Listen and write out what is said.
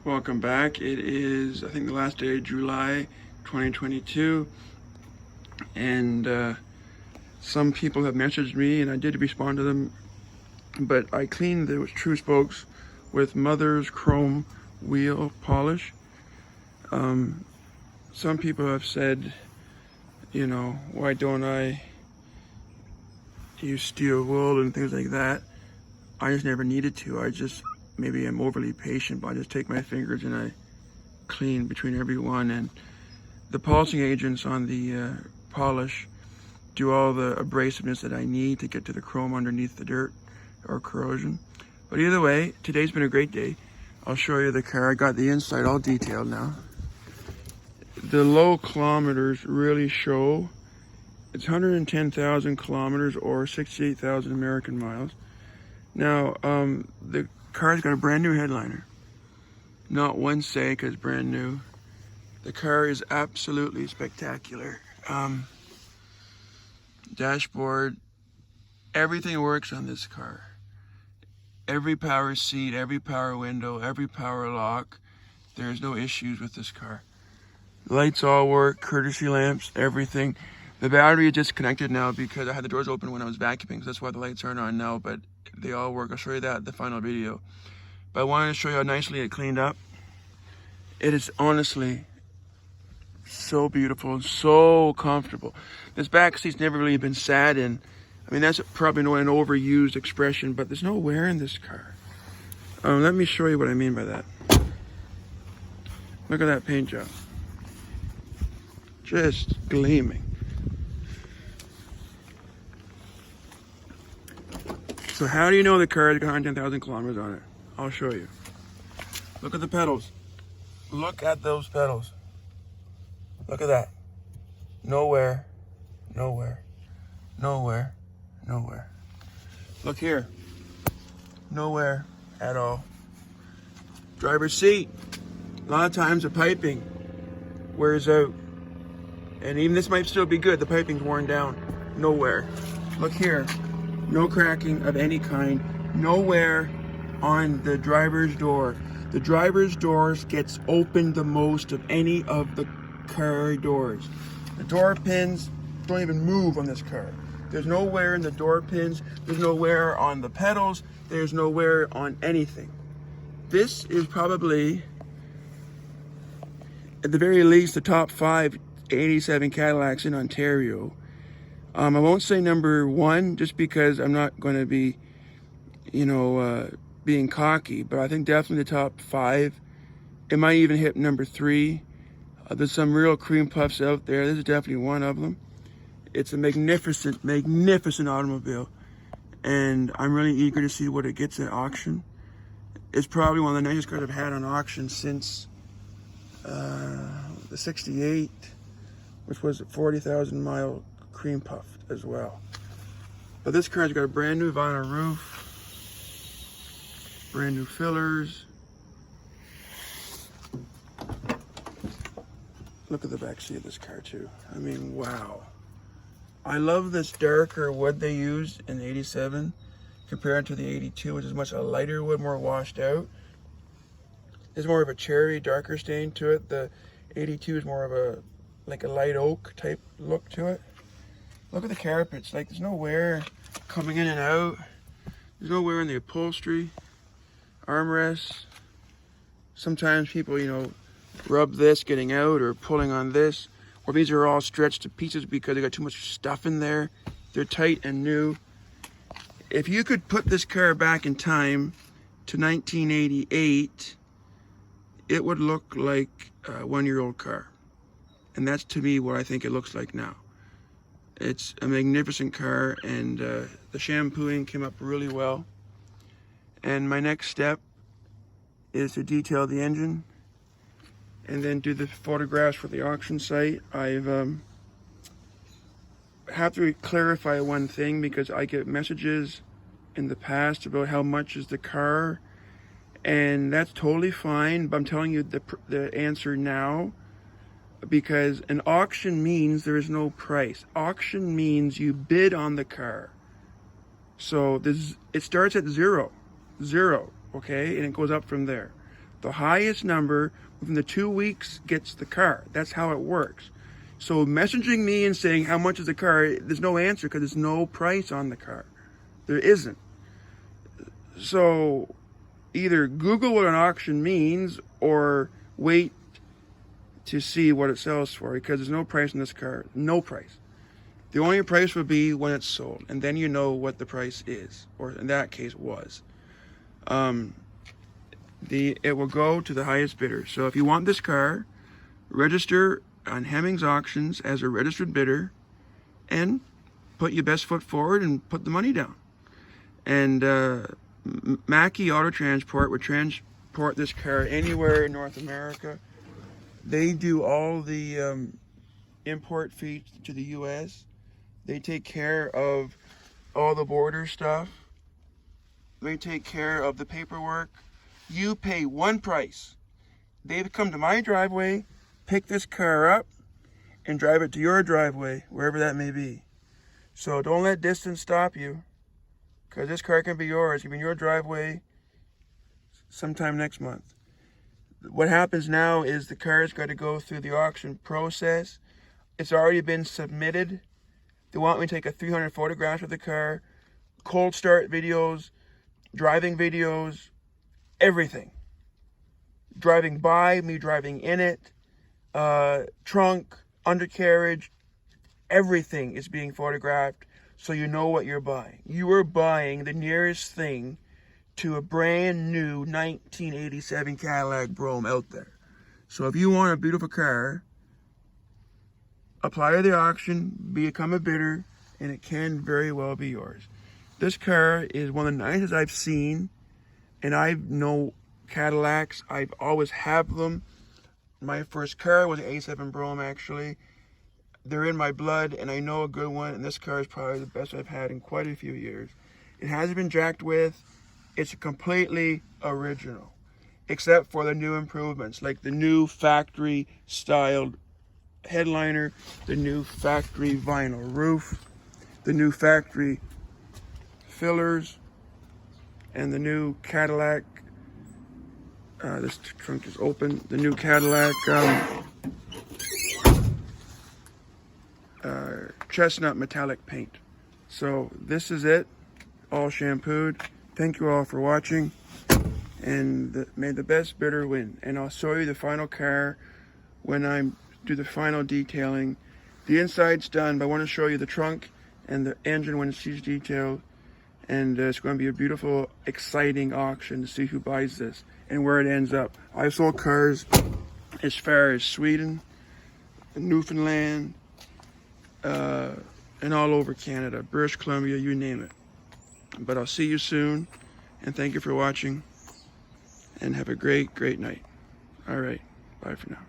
Welcome back. It is, I think, the last day of July 2022, and some people have messaged me and I did respond to them, but I cleaned the true spokes with Mother's chrome wheel polish. Some people have said, you know, why don't I use steel wool and things like that. I just never needed to. Maybe I'm overly patient, but I just take my fingers and I clean between every one. And the polishing agents on the polish do all the abrasiveness that I need to get to the chrome underneath the dirt or corrosion. But either way, today's been a great day. I'll show you the car. I got the inside all detailed now. The low kilometers really show. It's 110,000 kilometers or 68,000 American miles. Now, the car's got a brand new headliner. Not one say, because brand new. The car is absolutely spectacular. Dashboard, everything works on this car. Every power seat, every power window, every power lock. There's no issues with this car. Lights all work, courtesy lamps, everything. The battery is disconnected now because I had the doors open when I was vacuuming, so that's why the lights aren't on now, but they all work. I'll show you that in the final video. But I wanted to show you how nicely it cleaned up. It is honestly so beautiful and so comfortable. This back seat's never really been sat in. I mean, that's probably an overused expression, but there's no wear in this car. Let me show you what I mean by that. Look at that paint job. Just gleaming. So how do you know the car has got 110,000 kilometers on it? I'll show you. Look at the pedals. Look at those pedals. Look at that. Nowhere, nowhere, nowhere, nowhere. Look here. Nowhere at all. Driver's seat. A lot of times the piping wears out. And even this might still be good. The piping's worn down. Nowhere. Look here. No cracking of any kind. Nowhere on the driver's door. The driver's doors gets opened the most of any of the car doors. The door pins don't even move on this car. There's no wear in the door pins. There's no wear on the pedals. There's no wear on anything. This is probably, at the very least, the top 5 87 Cadillacs in Ontario. I won't say number 1 just because I'm not going to be, being cocky, but I think definitely the top 5. It might even hit number 3. There's some real cream puffs out there. This is definitely one of them. It's a magnificent, magnificent automobile, and I'm really eager to see what it gets at auction. It's probably one of the nicest cars I've had on auction since the 68, which was a 40,000 mile cream puff as well. But this car's got a brand new vinyl roof, brand new fillers. Look at the back seat of this car too. I mean, wow. I love this darker wood they used in the 87 compared to the 82, which is much a lighter wood, more washed out. There's more of a cherry, darker stain to it. The 82 is more of a light oak type look to it. Look at the carpets. Like, there's no wear coming in and out. There's no wear in the upholstery, armrests. Sometimes people, rub this getting out or pulling on this, or these are all stretched to pieces because they got too much stuff in there. They're tight and new. If you could put this car back in time to 1988, it would look like a 1-year-old car. And that's, to me, what I think it looks like now. It's a magnificent car, and the shampooing came up really well. And my next step is to detail the engine and then do the photographs for the auction site. I've have to clarify one thing, because I get messages in the past about how much is the car, and that's totally fine, but I'm telling you the answer now, because an auction means there is no price. Auction means you bid on the car. So it starts at zero, okay, and it goes up from there. The highest number within the 2 weeks gets the car. That's how it works. So messaging me and saying how much is the car, there's no answer because there's no price on the car. There isn't. So either Google what an auction means or wait to see what it sells for, because there's no price on this car. No price. The only price would be when it's sold, and then you know what the price is, or in that case was. It will go to the highest bidder. So if you want this car, register on Hemmings Auctions as a registered bidder and put your best foot forward and put the money down. And Mackey Auto Transport would transport this car anywhere in North America. They do all the import fees to the US. They take care of all the border stuff. They take care of the paperwork. You pay one price. They come to my driveway, pick this car up, and drive it to your driveway, wherever that may be. So don't let distance stop you, because this car can be yours. It can be in your driveway sometime next month. What happens now is the car's got to go through the auction process. It's already been submitted. They want me to take a 300 photographs of the car, cold start videos, driving videos, everything. Driving by, me driving in it, trunk, undercarriage, everything is being photographed so you know what you're buying. You are buying the nearest thing to a brand new 1987 Cadillac Brougham out there. So if you want a beautiful car, apply to the auction, become a bidder, and it can very well be yours. This car is one of the nicest I've seen, and I know Cadillacs. I've always had them. My first car was an 87 Brougham, actually. They're in my blood, and I know a good one, and this car is probably the best I've had in quite a few years. It hasn't been jacked with. It's completely original, except for the new improvements, like the new factory-styled headliner, the new factory vinyl roof, the new factory fillers, and the new Cadillac, this trunk is open, the new Cadillac chestnut metallic paint. So this is it, all shampooed. Thank you all for watching, and may the best bidder win. And I'll show you the final car when I do the final detailing. The inside's done, but I want to show you the trunk and the engine when it's detailed. And it's going to be a beautiful, exciting auction to see who buys this and where it ends up. I've sold cars as far as Sweden, Newfoundland, and all over Canada, British Columbia, you name it. But I'll see you soon, and thank you for watching, and have a great, great night. All right, bye for now.